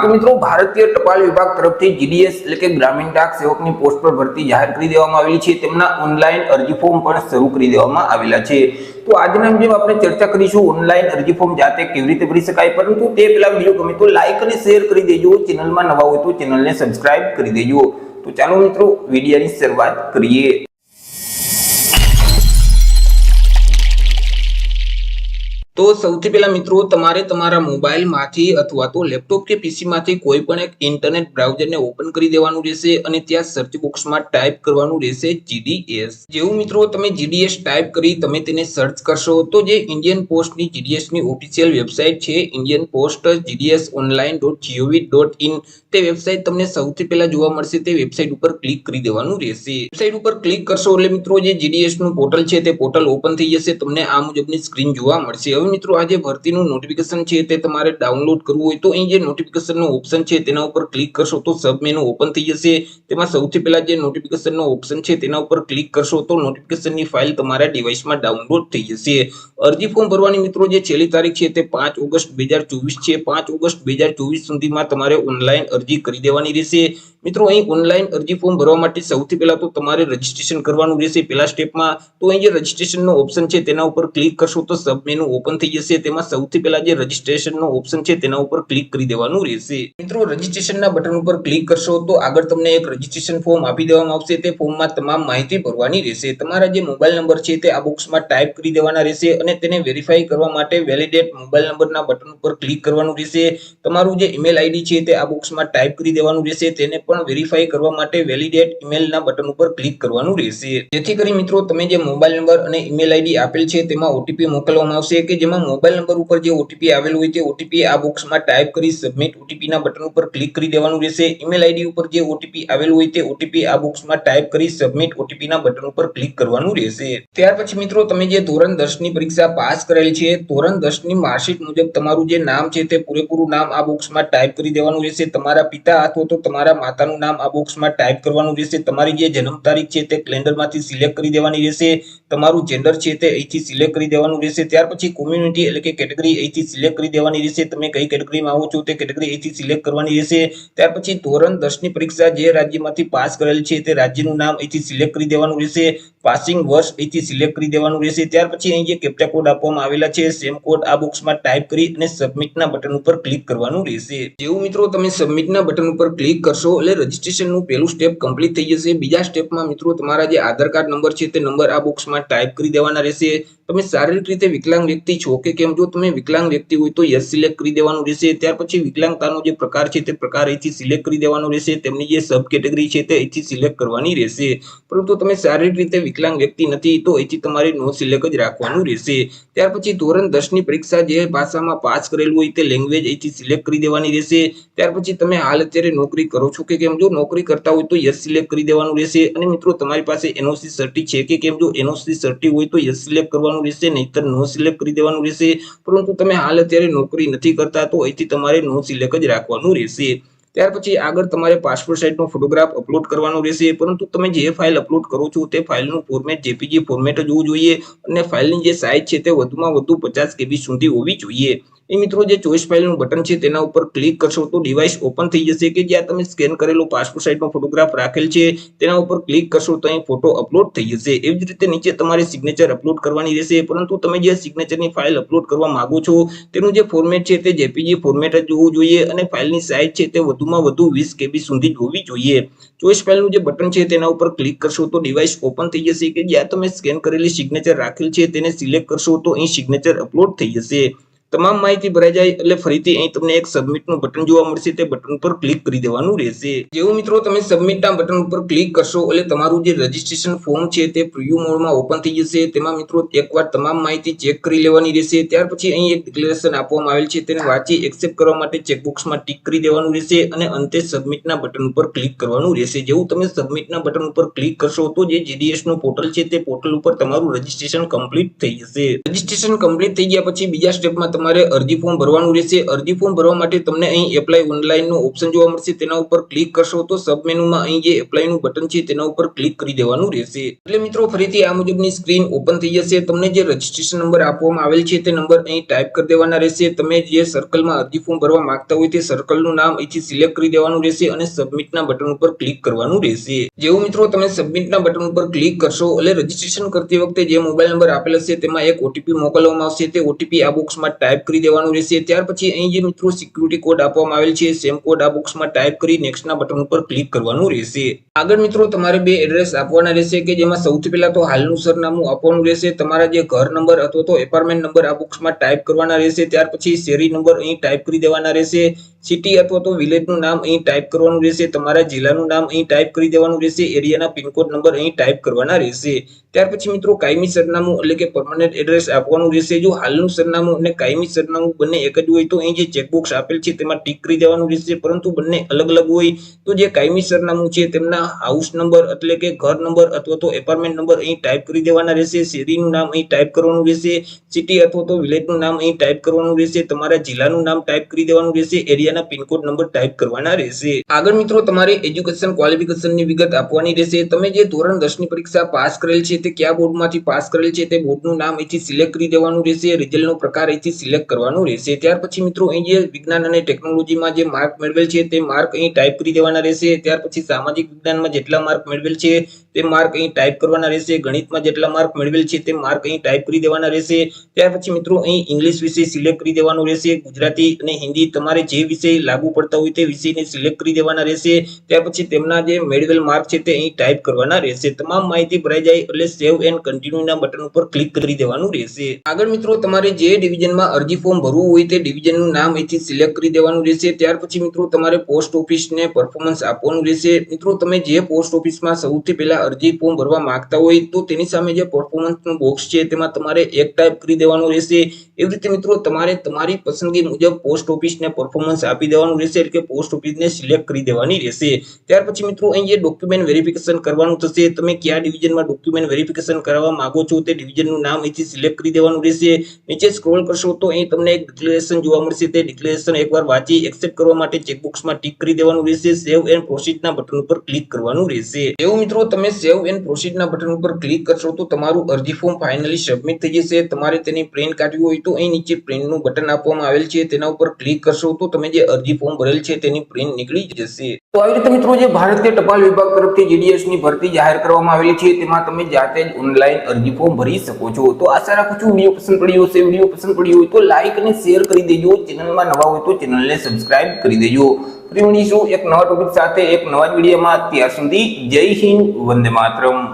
તો મિત્રો ભારતીય ટપાલ વિભાગ તરફથી જીડીએસ એટલે કે ગ્રામીણ ડાક સેવકની પોસ્ટ પર ભરતી જાહેર કરી દેવામાં આવેલી છે। તેમના ઓનલાઈન અરજી ફોર્મ પણ શરૂ કરી દેવામાં આવેલા છે। તો આજના વિડીયોમાં આપણે ચર્ચા કરીશું ઓનલાઈન અરજી ફોર્મ જાતે કેવી રીતે ભરી શકાય, પરંતુ તે પહેલા વિડીયો ગમે તો લાઈક અને શેર કરી દેજો। ચેનલમાં નવા હોય તો ચેનલને સબસ્ક્રાઇબ કરી દેજો। તો ચાલો મિત્રો વિડીયોની શરૂઆત કરીએ। तो સૌથી પહેલા મિત્રો તમારે તમારા મોબાઈલમાંથી અથવા તો લેપટોપ કે પીસીમાંથી કોઈ પણ એક ઇન્ટરનેટ બ્રાઉઝરને ઓપન કરી દેવાનું રહેશે અને ત્યાં સર્ચ બોક્સમાં ટાઈપ કરવાનું રહેશે જીડીએસ। જેવું મિત્રો તમે જીડીએસ ટાઈપ કરી તમે તેને સર્ચ કરશો તો જે ઇન્ડિયન પોસ્ટની જીડીએસની ઓફિશિયલ વેબસાઇટ છે ઇન્ડિયન પોસ્ટ gds.online.gov.in તે વેબસાઇટ તમને સૌથી પહેલા જોવા મળશે। તે વેબસાઇટ ઉપર ક્લિક કરી દેવાનું રહેશે। વેબસાઇટ ઉપર ક્લિક કરશો એટલે મિત્રો જે જીડીએસ નું પોર્ટલ છે તે પોર્ટલ ઓપન થઈ જશે। તમને આ મુજબની સ્ક્રીન જોવા મળશે। મિત્રો આ જે ભરતીનું નોટિફિકેશન છે તે તમારે ડાઉનલોડ કરવું હોય તો અહીં જે નોટિફિકેશનનો ઓપ્શન છે તેના ઉપર ક્લિક કરશો તો સબ મેનુ ઓપન થઈ જશે। તેમાં સૌથી પહેલા જે નોટિફિકેશનનો ઓપ્શન છે તેના ઉપર ક્લિક કરશો તો નોટિફિકેશનની ફાઇલ તમારા ડિવાઇસમાં ડાઉનલોડ થઈ જશે। અરજી ફોર્મ ભરવાની મિત્રો જે છેલ્લી તારીખ છે તે 5 ઓગસ્ટ 2024 છે। 5 ઓગસ્ટ 2024 સુધીમાં તમારે ઓનલાઈન અરજી કરી દેવાની રહેશે। મિત્રો અહીં ઓનલાઈન અરજી ફોર્મ ભરવા માટે સૌથી પહેલા તો તમારે રજીસ્ટ્રેશન કરવાનું રહેશે પહેલા સ્ટેપમાં। તો અહીં જે રજીસ્ટ્રેશનનો ઓપ્શન છે તેના ઉપર ક્લિક કરશો તો સબ મેનુ ઓપન થઈ જશે। તેમાં સૌથી પહેલા જે રજીસ્ટ્રેશનનો ઓપ્શન છે તેના ઉપર ક્લિક કરી દેવાનું રહેશે। મિત્રો રજીસ્ટ્રેશનના બટન ઉપર ક્લિક કરશો તો આગળ તમને એક રજીસ્ટ્રેશન ફોર્મ આપી દેવામાં આવશે। તે ફોર્મમાં તમામ માહિતી ભરવાની રહેશે। તમારા જે મોબાઈલ નંબર છે તે આ બોક્સમાં ટાઈપ કરી દેવાના રહેશે અને તેને વેરીફાઈ કરવા માટે વેલિડેટ મોબાઈલ નંબરના બટન ઉપર ક્લિક કરવાનું રહેશે। તમારું જે ઈમેલ આઈડી છે તે આ બોક્સમાં ટાઈપ કરી દેવાનું રહેશે। તેને પણ વેરીફાઈ કરવા માટે વેલિડેટ ઈમેલના બટન ઉપર ક્લિક કરવાનું રહેશે। જેથી કરી મિત્રો તમે જે મોબાઈલ નંબર અને ઈમેલ આઈડી આપેલ છે તેમાં ઓટીપી મોકલવામાં આવશે કે જેમાં મોબાઈલ નંબર ઉપર જે ઓટીપી આવેલું હોય તે ઓટીપી આ બોક્સમાં ટાઈપ કરી સબમિટ ઓટીપીના બટન ઉપર ક્લિક કરી દેવાનું રહેશે। ઈમેલ આઈડી ઉપર જે ઓટીપી આવેલું હોય તે ઓટીપી આ બોક્સમાં ટાઈપ કરી સબમિટ ઓટીપીના બટન ઉપર ક્લિક કરવાનું રહેશે। ત્યાર પછી મિત્રો તમે જે ધોરણ 10 ની પરીક્ષા પાસ કરેલ છે ધોરણ 10 ની માર્કશીટ મુજબ તમારું જે નામ છે તે પૂરેપૂરું નામ આ બોક્સમાં ટાઈપ કરી દેવાનું રહેશે। તમારા પિતા અથવા તો તમારા માતાનું નામ આ બોક્સમાં ટાઈપ કરવાનું રહેશે। તમારી જે જન્મ તારીખ છે તે કેલેન્ડરમાંથી સિલેક્ટ કરી દેવાની રહેશે। તમારું જેન્ડર છે તે અહીંથી સિલેક્ટ કરી દેવાનું રહેશે। ત્યાર પછી કોમ્યુનિટી એટલે કે કેટેગરી અહીંથી સિલેક્ટ કરી દેવાની રહેશે। તમે કઈ કેટેગરીમાં આવો છો તે કેટેગરી અહીંથી સિલેક્ટ કરવાની રહેશે। ત્યાર પછી ધોરણ 10 ની પરીક્ષા જે રાજ્યમાંથી પાસ કરેલ છે તે રાજ્યનું નામ અહીંથી સિલેક્ટ કરી દેવાનું રહેશે। પાસિંગ વર્ષ અહીંથી સિલેક્ટ કરી દેવાનું રહેશે। ત્યાર પછી અહીં જે કેપ્ચા કોડ આપવામાં આવેલા છે સેમ કોડ આ બોક્સમાં ટાઈપ કરી અને સબમિટના બટન ઉપર ક્લિક કરવાનું રહેશે। જેવું મિત્રો તમે સબમિટના બટન ઉપર ક્લિક કરશો એટલે રજીસ્ટ્રેશનનું પહેલું સ્ટેપ કમ્પ્લીટ થઈ જશે। બીજા સ્ટેપમાં મિત્રો તમારા જે આધાર કાર્ડ નંબર છે તે નંબર આ બોક્સમાં ટાઈપ કરી દેવાના રહેશે। તમે શારીરિક રીતે વિકલાંગ વ્યક્તિ છો કે કેમ, જો તમે વિકલાંગ વ્યક્તિ હોય તો યસ સિલેક્ટ કરી દેવાનું રહેશે। ત્યાર પછી વિકલાંગતાનો જે પ્રકાર છે તે પ્રકાર અહીંથી સિલેક્ટ કરી દેવાનો રહેશે। તેમની જે સબ કેટેગરી છે તે અહીંથી સિલેક્ટ કરવાની રહેશે। પરંતુ તમે શારીરિક રીતે વિકલાંગ વ્યક્તિ નથી તો અહીંથી તમારે નો સિલેક્ટ જ રાખવાનું રહેશે। ત્યાર પછી ધોરણ 10 ની પરીક્ષા જે ભાષામાં પાસ કરેલું હોય તે લેંગ્વેજ અહીંથી સિલેક્ટ કરી દેવાની રહેશે। ત્યાર પછી તમે હાલ અત્યારે નોકરી કરો છો કે કેમ, જો નોકરી કરતા હોય તો યસ સિલેક્ટ કરી દેવાનું રહેશે। અને મિત્રો તમારી પાસે એનઓસી સર્ટી છે કે કેમ, જો એનઓસી સર્ટી હોય તો યસ સિલેક્ટ કરવાનું રહેશે, નહીતર નો સિલેક્ટ કરી દેવાનું રહેશે। પરંતુ તમે હાલ અત્યારે નોકરી નથી કરતા તો અહીંથી તમારે નો સિલેક્ટ જ રાખવાનું રહેશે। ત્યાર પછી આગળ તમારે પાસપોર્ટ સાઇઝનો ફોટોગ્રાફ અપલોડ કરવાનો રહેશે। પરંતુ તમે જે ફાઇલ અપલોડ કરો છો તે ફાઇલનું ફોર્મેટ જેપીજી ફોર્મેટ જ હોવું જોઈએ અને ફાઇલની જે સાઇઝ છે તે વધુમાં વધુ 50 KB સુધી હોવી જોઈએ। એ મિત્રો જે ચોઈસ ફાઇલનું બટન છે તેના ઉપર ક્લિક કરશો તો ડિવાઇસ ઓપન થઈ જશે કે જ્યાં તમે સ્કેન કરેલો પાસપોર્ટ સાઇઝનો ફોટોગ્રાફ રાખેલ છે તેના ઉપર ક્લિક કરશો તો અહીં ફોટો અપલોડ થઈ જશે। એવી જ રીતે નીચે તમારે સિગ્નેચર અપલોડ કરવાની રહેશે। પરંતુ તમે જે સિગ્નેચરની ફાઇલ અપલોડ કરવા માંગો છો તેનું જે ફોર્મેટ છે તે જેપીજી ફોર્મેટ જ હોવું જોઈએ અને ફાઇલની સાઇઝ છે તે વધુમાં વધુ 20 KB સુધી જ હોવી જોઈએ। ચોઈસ ફાઇલનું જે બટન છે તેના ઉપર ક્લિક કરશો તો ડિવાઇસ ઓપન થઈ જશે કે જ્યાં તમે સ્કેન કરેલી સિગ્નેચર રાખેલ છે તેને સિલેક્ટ કરશો તો અહીં સિગ્નેચર અપલોડ થઈ જશે। તમામ માહિતી ભરાઈ જાય એટલે ફરીથી અહીં તમને એક સબમિટનું બટન જોવા મળશે। તે બટન ઉપર ક્લિક કરી દેવાનું રહેશે। જેવું મિત્રો તમે સબમિટના બટન ઉપર ક્લિક કરશો એટલે તમારું જે રજીસ્ટ્રેશન ફોર્મ છે તે પ્રિવ્યુ મોડમાં ઓપન થઈ જશે। તેમાં મિત્રો એકવાર તમામ માહિતી ચેક કરી લેવાની રહેશે। ત્યાર પછી અહીં એક ડિક્લેરેશન આપવામાં આવેલ છે તેને વાંચી એક્સેપ્ટ કરવા માટે ચેકબોક્સમાં ટિક કરી દેવાનું રહેશે અને અંતે સબમિટના બટન ઉપર ક્લિક કરવાનું રહેશે। જેવું તમે સબમિટના બટન ઉપર ક્લિક કરશો તો જે જીડીએસ નું પોર્ટલ છે તે પોર્ટલ ઉપર તમારું રજીસ્ટ્રેશન કમ્પ્લીટ થઈ જશે। રજીસ્ટ્રેશન કમ્પ્લીટ થઈ ગયા પછી બીજા સ્ટેપમાં તમારે અરજી ફોર્મ ભરવાનું રહેશે। અરજી ફોર્મ ભરવા માટે તમને અહીં એપ્લાય ઓનલાઈન નો ઓપ્શન જોવા મળશે, તેના ઉપર ક્લિક કરશો તો સબ મેનુમાં અહીં જે એપ્લાય નું બટન છે તેના ઉપર ક્લિક કરી દેવાનું રહેશે। એટલે મિત્રો ફરીથી આ મુજબની સ્ક્રીન ઓપન થઈ જશે। તમને જે રજીસ્ટ્રેશન નંબર આપવામાં આવેલ છે તે નંબર અહીં ટાઈપ કરી દેવાના રહેશે। તમે જે સર્કલમાં અરજી ફોર્મ ભરવા માંગતા હોય તે સર્કલનું નામ અહીંથી સિલેક્ટ કરી દેવાનું રહેશે અને સબમિટના બટન ઉપર ક્લિક કરવાનું રહેશે। જેવું મિત્રો તમે સબમિટના બટન ઉપર ક્લિક કરશો એટલે રજીસ્ટ્રેશન કરતી વખતે જે મોબાઈલ નંબર આપેલ હશે તેમાં એક ઓટીપી મોકલવામાં આવશે, તે ઓટીપી આ બોક્સમાં ટાઈપ કરી દેવાનું રહેશે। ત્યાર પછી અહીં જે મિત્રો સિક્યુરિટી કોડ આપવામાં આવેલ છે સેમ કોડ આ બોક્સમાં ટાઈપ કરી નેક્સ્ટના બટન ઉપર ક્લિક કરવાનું રહેશે। આગળ મિત્રો તમારે બે એડ્રેસ આપવાના રહેશે કે જેમાં સૌથી પહેલા તો હાલનું સરનામું આપવાનું રહેશે, તમારા જે ઘર નંબર અથવા તો એપાર્ટમેન્ટ નંબર આ બોક્સમાં ટાઈપ કરવાના રહેશે। ત્યાર પછી શેરી નંબર અહીં ટાઈપ કરી દેવાના રહેશે, સિટી અથવા તો વિલેજનું નામ અહીં ટાઈપ કરવાનું રહેશે, તમારા જિલ્લાનું નામ અહીં ટાઈપ કરી દેવાનું રહેશે, એરિયાના પિનકોડ નંબર અહીં ટાઈપ કરવાના રહેશે। ત્યાર પછી મિત્રો કાયમી સરનામું એટલે કે પરમનન્ટ એડ્રેસ આપવાનું રહેશે। જો હાલનું સરનામું અને કાયમી સરનામું બંને એક જ હોય તો અહીં જે ચેકબોક્સ આપેલ છે તેમાં ટીક કરી દેવાનું રહેશે, પરંતુ બંને અલગ અલગ હોય તો જે કાયમી સરનામું છે તેમના હાઉસ નંબર એટલે કે ઘર નંબર અથવા તો એપાર્ટમેન્ટ નંબર અહીં ટાઈપ કરી દેવાના રહેશે, શેરીનું નામ અહીં ટાઈપ કરવાનું રહેશે, સિટી અથવા તો વિલેજનું નામ અહીં ટાઈપ કરવાનું રહેશે, તમારા જિલ્લાનું નામ ટાઈપ કરી દેવાનું રહેશે, એરિયાના પિનકોડ નંબર ટાઈપ કરવાના રહેશે। આગળ મિત્રો તમારે એજ્યુકેશન ક્વોલિફિકેશનની વિગત આપવાની રહેશે। તમે જે ધોરણ 10 ની પરીક્ષા પાસ કરેલ છે તે કયા બોર્ડમાંથી પાસ કરેલ છે તે બોર્ડનું નામ અહીંથી સિલેક્ટ કરી દેવાનું રહેશે, રિઝલ્ટનો પ્રકાર અહીંથી સિલેક્ટ કરવાનું રહેશે। ત્યાર પછી મિત્રો અહીં જે વિજ્ઞાન અને ટેકનોલોજીમાં જે માર્ક મેળવેલ છે તે માર્ક અહીં ટાઈપ કરી દેવાના રહેશે। ત્યાર પછી સામાજિક વિજ્ઞાનમાં જેટલા માર્ક મેળવેલ છે તે માર્ક અહીં ટાઈપ કરવાના રહેશે, ગણિતમાં જેટલા માર્ક મેળવેલ છે તે માર્ક અહીં ટાઈપ કરી દેવાના રહેશે। ત્યાર પછી મિત્રો અહીં ઇંગ્લિશ વિષય સિલેક્ટ કરી દેવાનો રહેશે, ગુજરાતી અને હિન્દી તમારે જે વિષય લાગુ પડતા હોય તે વિષયને સિલેક્ટ કરી દેવાના રહેશે। ત્યાર પછી તેમના જે મેળવેલ માર્ક છે તે અહીં ટાઈપ કરવાના રહેશે। તમામ માહિતી ભરાઈ જાય એટલે સેવ એન્ડ કન્ટિન્યુના બટન ઉપર ક્લિક કરી દેવાનું રહેશે। આગળ મિત્રો તમારે જે ડિવિઝનમાં અરજી ફોર્મ ભરવું હોય તે ડિવિઝનનું નામ અહીંથી સિલેક્ટ કરી દેવાનું રહેશે। ત્યાર પછી મિત્રો તમારે પોસ્ટ ઓફિસને પરફોર્મન્સ આપવાનું રહેશે। મિત્રો તમે જે પોસ્ટ ઓફિસમાં સૌથી પહેલા અરજી ફોર્મ ભરવા માંગતા હોય તો તેની સામે જે પરફોર્મન્સનું બોક્સ છે તેમાં તમારે એક ટાઈપ કરી દેવાનું રહેશે। એવી રીતે મિત્રો તમારે તમારી પસંદગી મુજબ પોસ્ટ ઓફિસને પરફોર્મન્સ આપી દેવાનું રહેશે એટલે કે પોસ્ટ ઓફિસને સિલેક્ટ કરી દેવાની રહેશે। ત્યાર પછી મિત્રો અહીં જે ડોક્યુમેન્ટ વેરિફિકેશન કરવાનું થશે, તમે કયા ડિવિઝનમાં ડોક્યુમેન્ટ વેરિફિકેશન કરવા માંગો છો તે ડિવિઝનનું નામ અહીંથી સિલેક્ટ કરી દેવાનું રહેશે। નીચે સ્ક્રોલ કરશો તો અહીં તમને એક ડિક્લેરેશન જોવા મળશે, તે ડિક્લેરેશન એકવાર વાંચી એક્સેપ્ટ કરવા માટે ચેકબોક્સમાં ટિક કરી દેવાનું રહેશે, સેવ એન્ડ પ્રોસીડના બટન ઉપર ક્લિક કરવાનું રહેશે। એવું મિત્રો તમે સેવ એન્ડ પ્રોસીડના બટન ઉપર ક્લિક કરશો તો તમારું અરજી ફોર્મ ફાઇનલી સબમિટ થઈ જશે। તમારે તેની પ્રિન્ટ કાઢવી હોય તો અહીં નીચે પ્રિન્ટનું બટન આપવામાં આવેલ છે તેના ઉપર ક્લિક કરશો તો તમે જે અરજી ફોર્મ ભરેલ છે તેની પ્રિન્ટ નીકળી જશે। તો આવી રીતે મિત્રો જે ભારતીય ટપાલ વિભાગ તરફથી જીડીએસ ની ભરતી જાહેર કરવામાં આવેલી છે તેમાં તમે જાતે જ ઓનલાઈન અરજી ફોર્મ ભરી શકો છો। તો આશા રાખું છું વિડીયો પસંદ પડ્યો હશે। વિડીયો પસંદ પડ્યો હોય તો લાઈક અને શેર કરી દેજો, ચેનલમાં નવા હોય તો ચેનલને સબસ્ક્રાઇબ કરી દેજો। ફરી મળીશું એક નવા ટોપિક સાથે એક નવા વિડીયોમાં। ત્યાર સુધી જય હિન્દ, વંદે માતરમ।